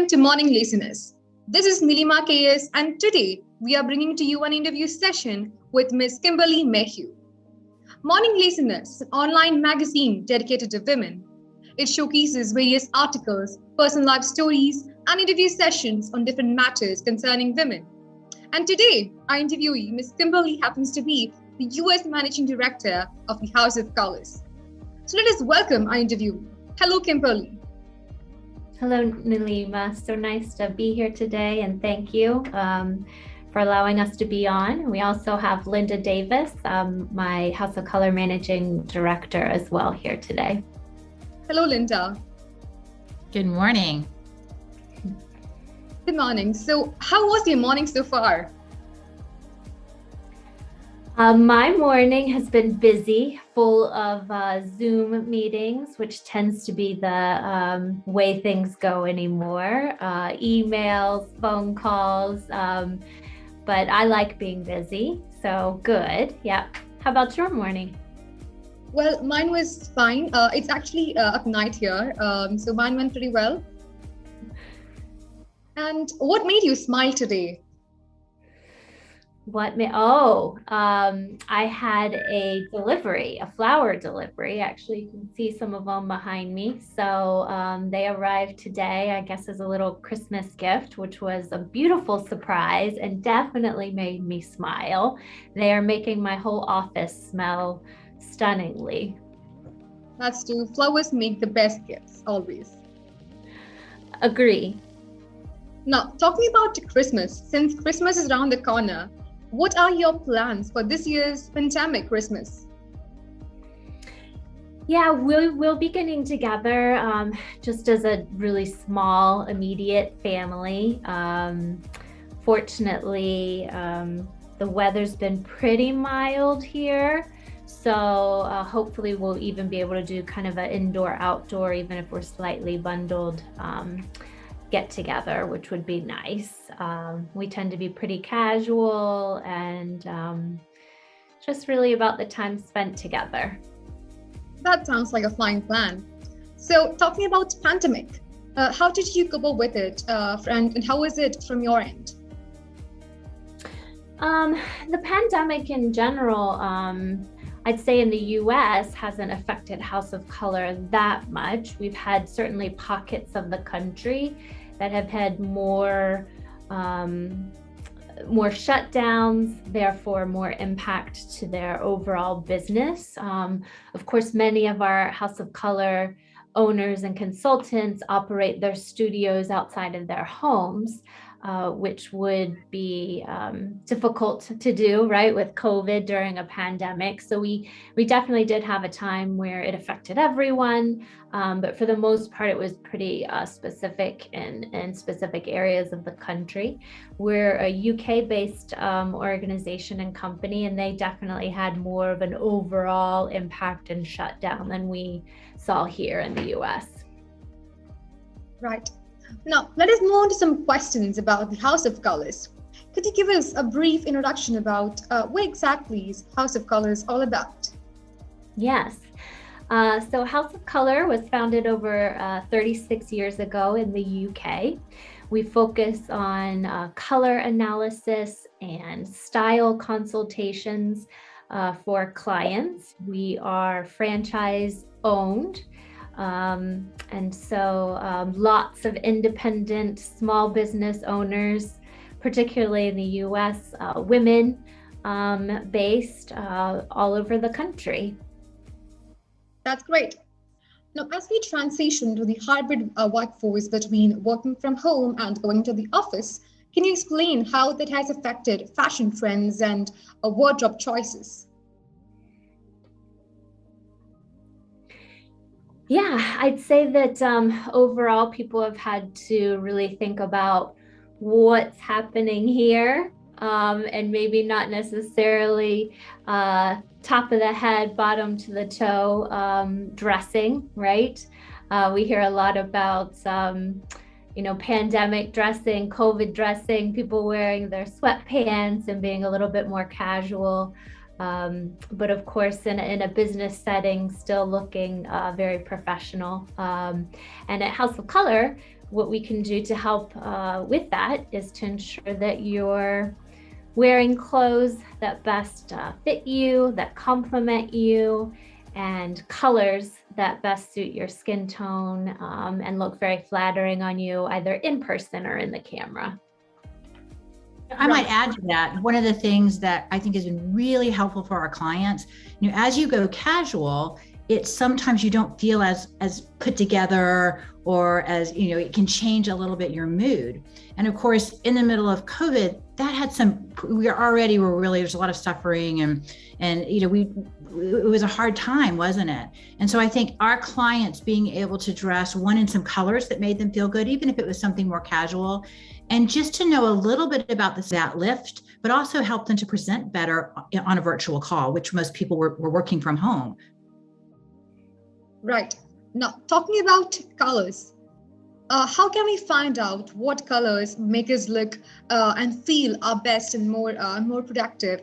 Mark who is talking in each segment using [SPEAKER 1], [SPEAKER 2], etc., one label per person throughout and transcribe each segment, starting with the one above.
[SPEAKER 1] to Morning Laziness. This is Nilima KS, and today we are bringing to you an interview session with Miss Kimberly Mayhew. Morning Laziness is an online magazine dedicated to women. It showcases various articles, personal life stories, and interview sessions on different matters concerning women. And today, our interviewee, Miss Kimberly, happens to be the US Managing Director of the House of Colors. So let us welcome our interviewee. Hello, Kimberly.
[SPEAKER 2] Hello, Nilima. So nice to be here today, and thank you for allowing us to be on. We also have Linda Davis, my House of Color Managing Director, as well here today.
[SPEAKER 1] Hello, Linda.
[SPEAKER 3] Good morning.
[SPEAKER 1] Good morning. So how was your morning so far?
[SPEAKER 2] My morning has been busy, full of Zoom meetings, which tends to be the way things go anymore. Emails, phone calls, but I like being busy, so good. Yeah. How about your morning?
[SPEAKER 1] Well, mine was fine. It's actually up night here, so mine went pretty well. And what made you smile today?
[SPEAKER 2] I had a delivery, a flower delivery. Actually, you can see some of them behind me. So they arrived today, I guess, as a little Christmas gift, which was a beautiful surprise and definitely made me smile. They are making my whole office smell stunningly.
[SPEAKER 1] That's true. Flowers make the best gifts, always.
[SPEAKER 2] Agree.
[SPEAKER 1] Now, talking about Christmas, since Christmas is around the corner, what are your plans for this year's Fantamic Christmas?
[SPEAKER 2] Yeah, we'll be getting together just as a really small, immediate family. Fortunately, the weather's been pretty mild here. So hopefully we'll even be able to do kind of an indoor-outdoor, even if we're slightly bundled, get together, which would be nice. We tend to be pretty casual and just really about the time spent together.
[SPEAKER 1] That sounds like a fine plan. So talking about Fantamic, how did you cope up with it and how was it from your end?
[SPEAKER 2] The pandemic in general, I'd say in the US hasn't affected House of Color that much. We've had certainly pockets of the country that have had more shutdowns, therefore more impact to their overall business. Of course, many of our House of Color owners and consultants operate their studios outside of their homes, which would be difficult to do, right, with COVID during a pandemic. So we definitely did have a time where it affected everyone, but for the most part, it was pretty specific in specific areas of the country. We're a UK-based organization and company, and they definitely had more of an overall impact and shutdown than we saw here in the US.
[SPEAKER 1] Right. Now, let us move on to some questions about the House of Colors. Could you give us a brief introduction about what exactly is House of Colors all about?
[SPEAKER 2] Yes. So House of Color was founded over 36 years ago in the UK. We focus on color analysis and style consultations for clients. We are franchise owned. And so lots of independent small business owners, particularly in the US, women based all over the country.
[SPEAKER 1] That's great. Now, as we transition to the hybrid workforce between working from home and going to the office, can you explain how that has affected fashion trends and wardrobe choices?
[SPEAKER 2] Yeah, I'd say that overall people have had to really think about what's happening here and maybe not necessarily top of the head, bottom to the toe dressing, right? We hear a lot about, pandemic dressing, COVID dressing, people wearing their sweatpants and being a little bit more casual. But of course, in a business setting, still looking very professional. And at House of Color, what we can do to help with that is to ensure that you're wearing clothes that best fit you, that complement you, and colors that best suit your skin tone and look very flattering on you, either in person or in the camera.
[SPEAKER 3] I might add to that, one of the things that I think has been really helpful for our clients, as you go casual, it's sometimes you don't feel as put together, or as, it can change a little bit your mood. And of course, in the middle of COVID, that had there's a lot of suffering and it was a hard time, wasn't it? And so I think our clients being able to dress in some colors that made them feel good, even if it was something more casual, and just to know a little bit about that lift, but also help them to present better on a virtual call, which most people were working from home.
[SPEAKER 1] Right. Now, talking about colors, how can we find out what colors make us look and feel our best and more productive?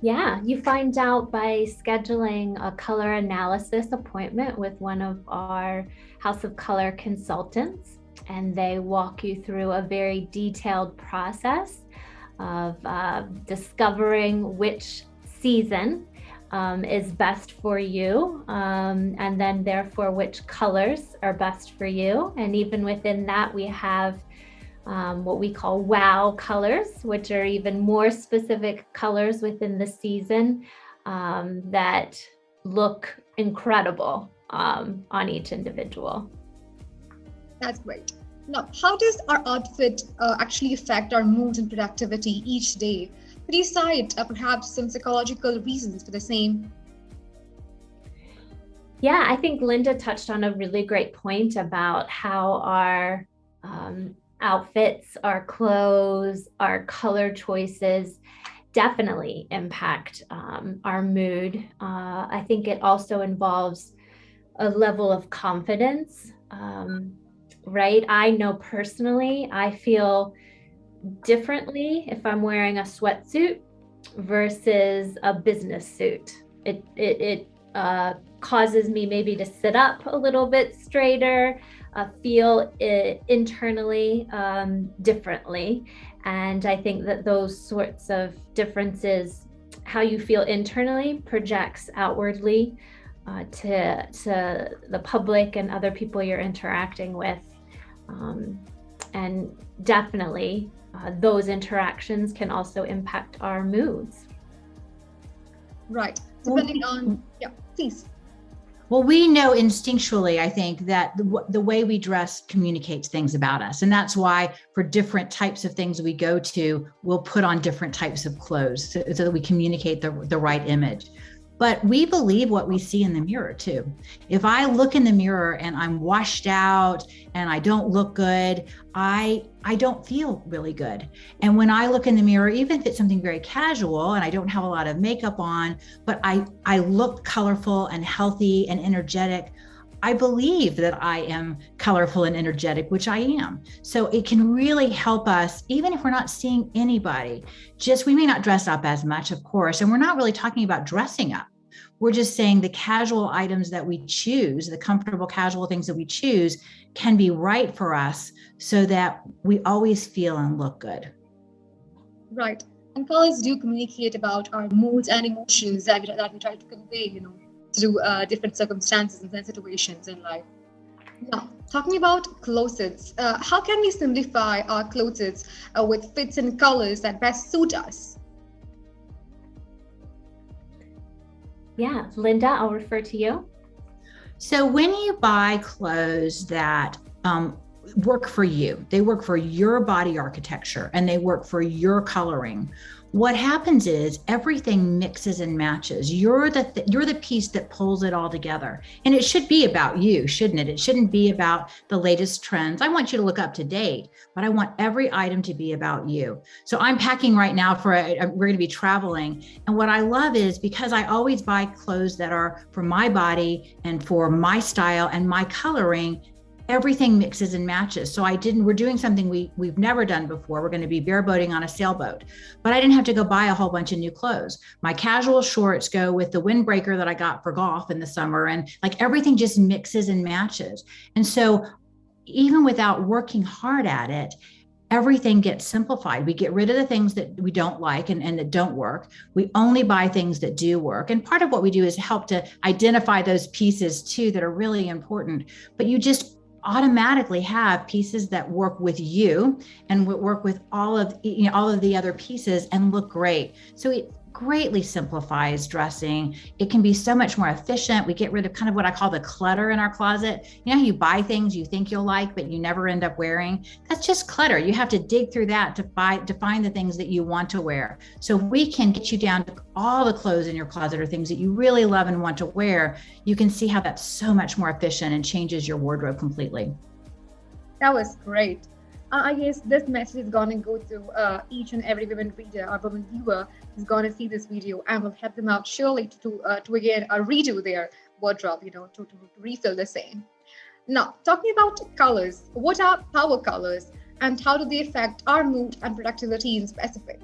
[SPEAKER 2] Yeah, you find out by scheduling a color analysis appointment with one of our House of Color consultants, and they walk you through a very detailed process of discovering which season is best for you, and then therefore which colors are best for you. And even within that, we have what we call wow colors, which are even more specific colors within the season that look incredible on each individual.
[SPEAKER 1] That's great. Now, how does our outfit actually affect our mood and productivity each day? Could you cite perhaps some psychological reasons for the same?
[SPEAKER 2] Yeah, I think Linda touched on a really great point about how our outfits, our clothes, our color choices definitely impact our mood. I think it also involves a level of confidence, right? I know personally, I feel differently if I'm wearing a sweatsuit versus a business suit. It causes me maybe to sit up a little bit straighter, feel it internally differently. And I think that those sorts of differences, how you feel internally, projects outwardly to the public and other people you're interacting with. And definitely those interactions can also impact our moods.
[SPEAKER 1] Right. Depending on, yeah, please.
[SPEAKER 3] Well, we know instinctually, I think, that the way we dress communicates things about us. And that's why for different types of things we go to, we'll put on different types of clothes so that we communicate the right image. But we believe what we see in the mirror too. If I look in the mirror and I'm washed out and I don't look good, I don't feel really good. And when I look in the mirror, even if it's something very casual and I don't have a lot of makeup on, but I look colorful and healthy and energetic, I believe that I am colorful and energetic, which I am. So it can really help us, even if we're not seeing anybody. We may not dress up as much, of course, and we're not really talking about dressing up. We're just saying the casual items that we choose, the comfortable casual things that we choose, can be right for us so that we always feel and look good.
[SPEAKER 1] Right. And colors do communicate about our moods and emotions that we try to convey, through different circumstances and situations in life. Now, talking about closets, how can we simplify our closets with fits and colors that best suit us?
[SPEAKER 2] Yeah, Linda, I'll refer to you.
[SPEAKER 3] So when you buy clothes that work for you, they work for your body architecture and they work for your coloring, what happens is everything mixes and matches. You're the piece that pulls it all together. And it should be about you, shouldn't it? It shouldn't be about the latest trends. I want you to look up to date, but I want every item to be about you. So I'm packing right now we're going to be traveling. And what I love is, because I always buy clothes that are for my body and for my style and my coloring, everything mixes and matches. So we're doing something we've never done before. We're going to be bareboating on a sailboat, but I didn't have to go buy a whole bunch of new clothes. My casual shorts go with the windbreaker that I got for golf in the summer. And like everything just mixes and matches. And so even without working hard at it, everything gets simplified. We get rid of the things that we don't like and that don't work. We only buy things that do work. And part of what we do is help to identify those pieces too that are really important. But you just automatically have pieces that work with you and work with all of the other pieces and look great. So it greatly simplifies dressing. It can be so much more efficient. We get rid of kind of what I call the clutter in our closet. You know, you buy things you think you'll like, but you never end up wearing. That's just clutter. You have to dig through that to find the things that you want to wear. So we can get you down to all the clothes in your closet or things that you really love and want to wear. You can see how that's so much more efficient and changes your wardrobe completely.
[SPEAKER 1] That was great. I guess this message is going to go through each and every women reader or women viewer who's going to see this video and will help them out surely to again redo their wardrobe, to refill the same. Now, talking about colors, what are power colors and how do they affect our mood and productivity in specific?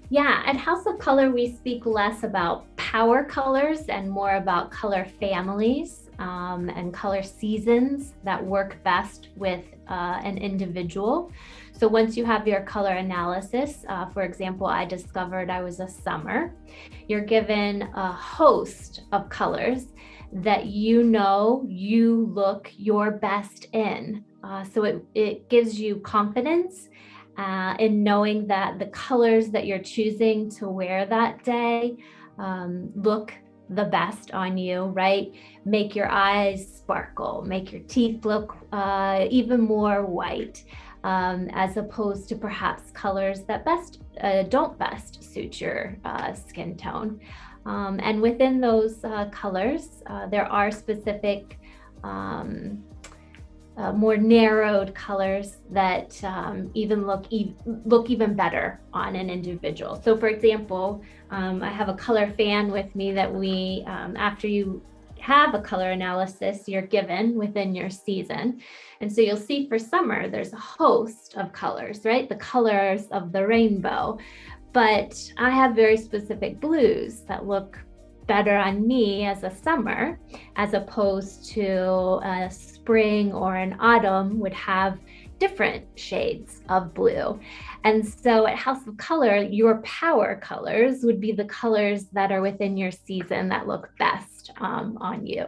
[SPEAKER 2] Yeah, at House of Color, we speak less about power colors and more about color families and color seasons that work best with an individual. So once you have your color analysis, for example, I discovered I was a summer, you're given a host of colors that you look your best in. So it gives you confidence in knowing that the colors that you're choosing to wear that day look the best on you, right? Make your eyes sparkle, make your teeth look even more white, as opposed to perhaps colors that don't best suit your skin tone. And within those colors, there are specific more narrowed colors that even look even better on an individual. So for example, I have a color fan with me that we, after you have a color analysis, you're given within your season. And so you'll see for summer, there's a host of colors, right? The colors of the rainbow. But I have very specific blues that look better on me as a summer, as opposed to a spring or an autumn would have different shades of blue. And so at House of Color, your power colors would be the colors that are within your season that look best on you.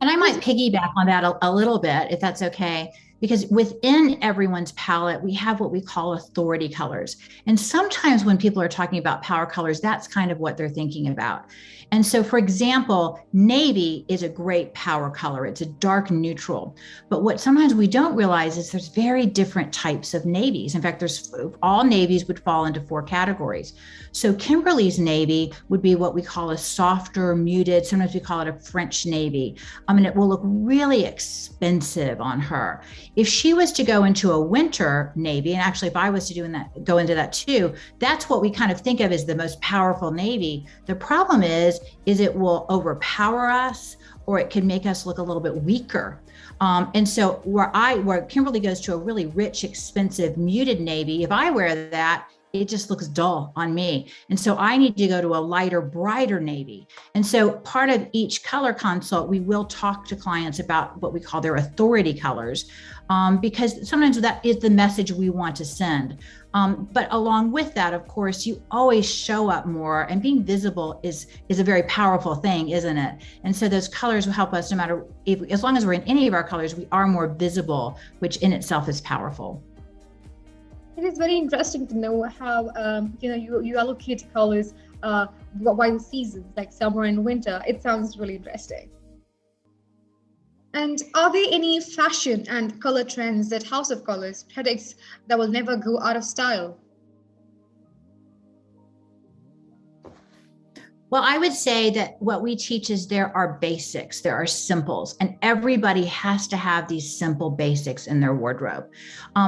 [SPEAKER 3] And I might piggyback on that a little bit, if that's okay, because within everyone's palette, we have what we call authority colors. And sometimes when people are talking about power colors, that's kind of what they're thinking about. And so, for example, navy is a great power color. It's a dark neutral. But what sometimes we don't realize is there's very different types of navies. In fact, all navies would fall into 4 categories. So Kimberly's navy would be what we call a softer, muted, sometimes we call it a French navy. It will look really expensive on her. If she was to go into a winter navy, and actually if I was to go into that too, that's what we kind of think of as the most powerful navy. The problem is it will overpower us, or it can make us look a little bit weaker. And so where Kimberly goes to a really rich, expensive, muted navy, if I wear that, it just looks dull on me. And so I need to go to a lighter, brighter navy. And so part of each color consult, we will talk to clients about what we call their authority colors, because sometimes that is the message we want to send. But along with that, of course, you always show up more, and being visible is a very powerful thing, isn't it? And so those colors will help us no matter as long as we're in any of our colors, we are more visible, which in itself is powerful.
[SPEAKER 1] It is very interesting to know how you allocate colors by the seasons, like summer and winter. It sounds really interesting. And are there any fashion and color trends that House of Colors predicts that will never go out of style?
[SPEAKER 3] Well, I would say that what we teach is there are basics, there are simples, and everybody has to have these simple basics in their wardrobe.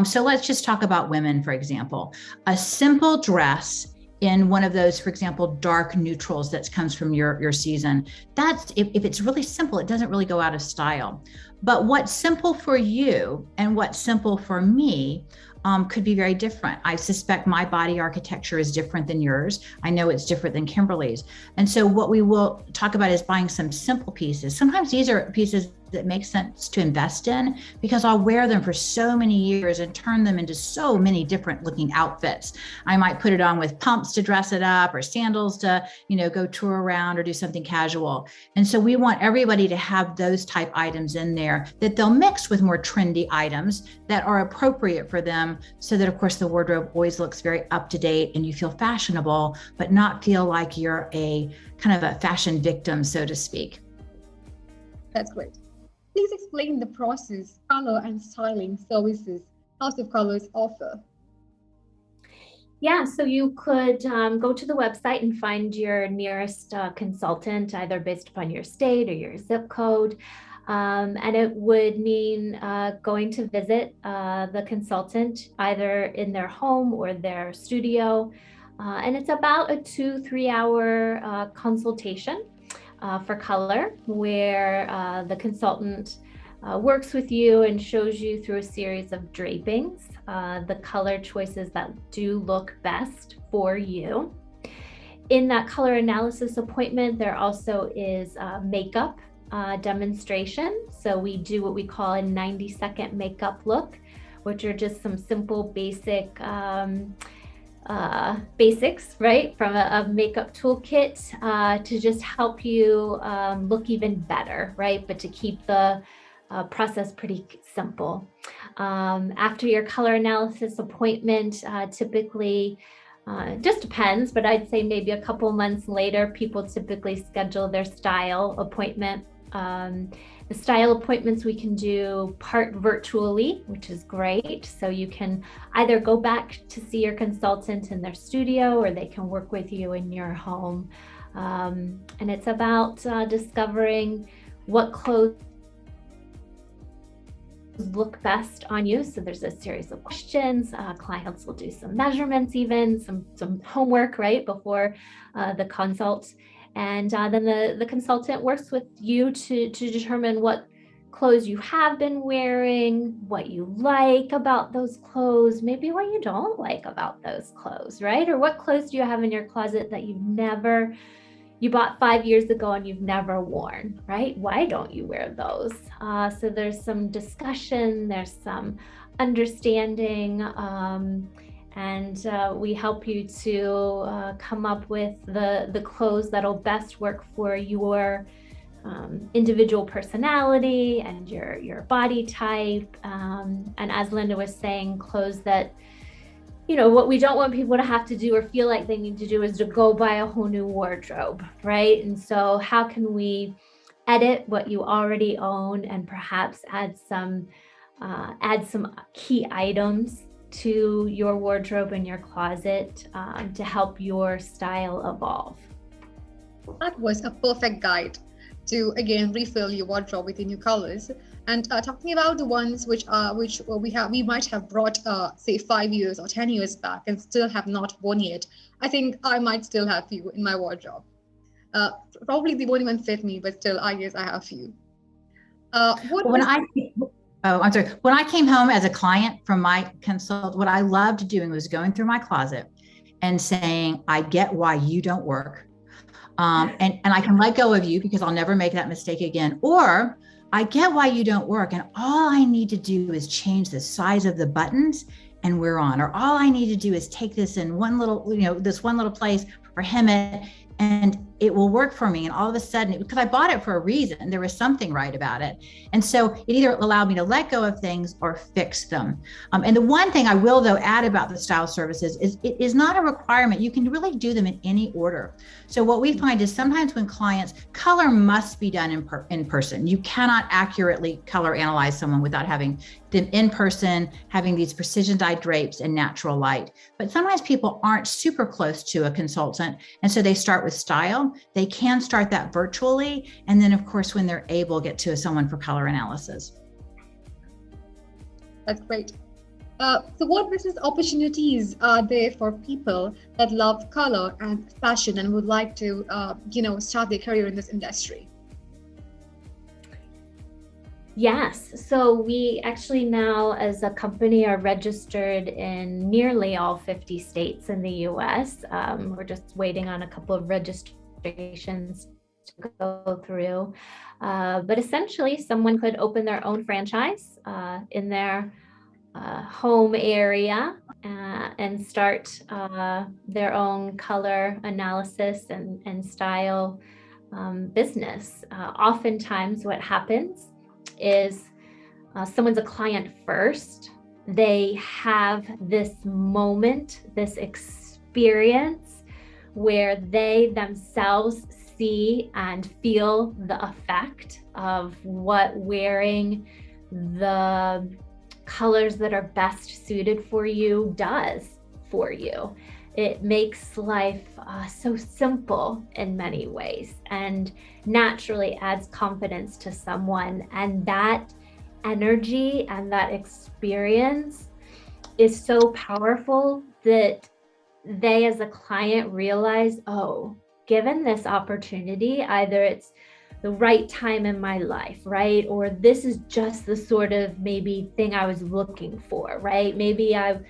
[SPEAKER 3] So let's just talk about women, for example. A simple dress in one of those, for example, dark neutrals that comes from your season. That's if it's really simple, it doesn't really go out of style. But what's simple for you and what's simple for me could be very different. I suspect my body architecture is different than yours. I know it's different than Kimberly's. And so what we will talk about is buying some simple pieces. Sometimes these are pieces that make sense to invest in because I'll wear them for so many years and turn them into so many different looking outfits. I might put it on with pumps to dress it up or sandals to, go tour around or do something casual. And so we want everybody to have those type items in there that they'll mix with more trendy items that are appropriate for them so that, of course, the wardrobe always looks very up to date and you feel fashionable, but not feel like you're a kind of a fashion victim, so to speak.
[SPEAKER 1] That's great. Please explain the process, color and styling services House of Colors offer.
[SPEAKER 2] Yeah, so you could go to the website and find your nearest consultant, either based upon your state or your zip code. And it would mean going to visit the consultant either in their home or their studio. And it's about a 2-3 hour consultation for color, where the consultant works with you and shows you through a series of drapings, the color choices that do look best for you. In that color analysis appointment, there also is makeup demonstration. So we do what we call a 90-second makeup look, which are just some simple basics, right, from a makeup toolkit to just help you look even better, right, but to keep the process pretty simple. After your color analysis appointment, typically, just depends, but I'd say maybe a couple months later, people typically schedule their style appointment. The style appointments we can do part virtually, which is great. So you can either go back to see your consultant in their studio or they can work with you in your home. And it's about discovering what clothes look best on you. So there's a series of questions. Clients will do some measurements, even some homework, right, before the consult. And then the consultant works with you to determine what clothes you have been wearing, what you like about those clothes, maybe what you don't like about those clothes, right? Or what clothes do you have in your closet that you bought 5 years ago and you've never worn, right? Why don't you wear those? So there's some discussion, there's some understanding, and we help you to come up with the clothes that'll best work for your individual personality and your body type. And as Linda was saying, clothes that, what we don't want people to have to do or feel like they need to do is to go buy a whole new wardrobe, right? And so how can we edit what you already own and perhaps add some key items to your wardrobe and your closet to help your style evolve?
[SPEAKER 1] That was a perfect guide to, again, refill your wardrobe with your new colors. And talking about the ones which we might have brought, say, 5 years or 10 years back and still have not worn yet, I think I might still have few in my wardrobe. Probably they won't even fit me, but still, I guess I have few.
[SPEAKER 3] When I came home as a client from my consult, what I loved doing was going through my closet and saying, I get why you don't work. And I can let go of you because I'll never make that mistake again. Or I get why you don't work. And all I need to do is change the size of the buttons and we're on. Or all I need to do is take this in one little, this one little place or hem it and it will work for me. And all of a sudden, because I bought it for a reason, there was something right about it. And so it either allowed me to let go of things or fix them. And the one thing I will, though, add about the style services is it is not a requirement. You can really do them in any order. So what we find is sometimes when clients, color must be done in person. You cannot accurately color analyze someone without having them in person, having these precision dyed drapes and natural light. But sometimes people aren't super close to a consultant. And so they start with style. They can start that virtually. And then, of course, when they're able, get to someone for color analysis.
[SPEAKER 1] That's great. So what business opportunities are there for people that love color and fashion and would like to, start their career in this industry?
[SPEAKER 2] Yes. So we actually now, as a company, are registered in nearly all 50 states in the US. We're just waiting on a couple of registrations to go through. But essentially, someone could open their own franchise in their home area and start their own color analysis and style business. Oftentimes, what happens is someone's a client first. They have this moment, this experience where they themselves see and feel the effect of what wearing the colors that are best suited for you does for you. It makes life so simple in many ways and naturally adds confidence to someone. And that energy and that experience is so powerful that they, as a client, realize, oh, given this opportunity, either it's the right time in my life, right? Or this is just the sort of maybe thing I was looking for, right? Maybe I'm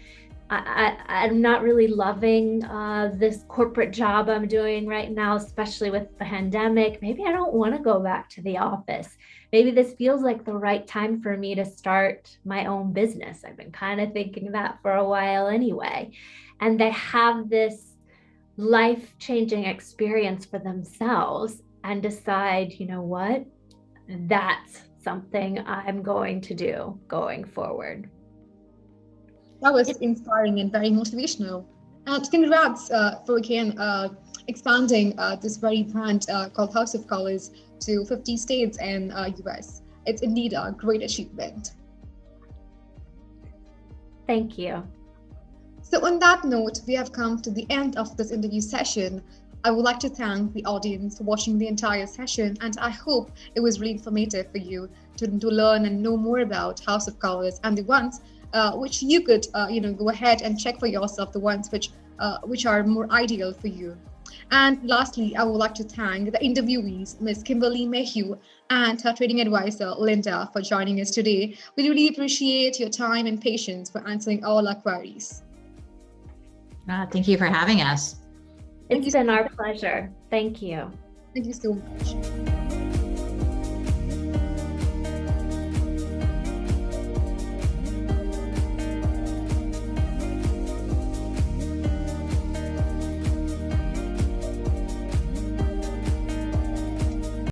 [SPEAKER 2] not really loving this corporate job I'm doing right now, especially with the pandemic. Maybe I don't want to go back to the office. Maybe this feels like the right time for me to start my own business. I've been kind of thinking that for a while anyway. And they have this life-changing experience for themselves and decide, you know what, that's something I'm going to do going forward.
[SPEAKER 1] That was inspiring and very motivational. And congrats for again expanding this very brand called House of Colors to 50 states in US. It's indeed a great achievement.
[SPEAKER 2] Thank you.
[SPEAKER 1] So on that note, we have come to the end of this interview session. I would like to thank the audience for watching the entire session, and I hope it was really informative for you to learn and know more about House of Colors and the ones which you could go ahead and check for yourself, the ones which are more ideal for you. And lastly, I would like to thank the interviewees, Ms. Kimberly Mayhew and her trading advisor, Linda, for joining us today. We really appreciate your time and patience for answering all our queries.
[SPEAKER 3] Thank you for having us.
[SPEAKER 2] It's been our pleasure. Thank you.
[SPEAKER 1] Thank you so much.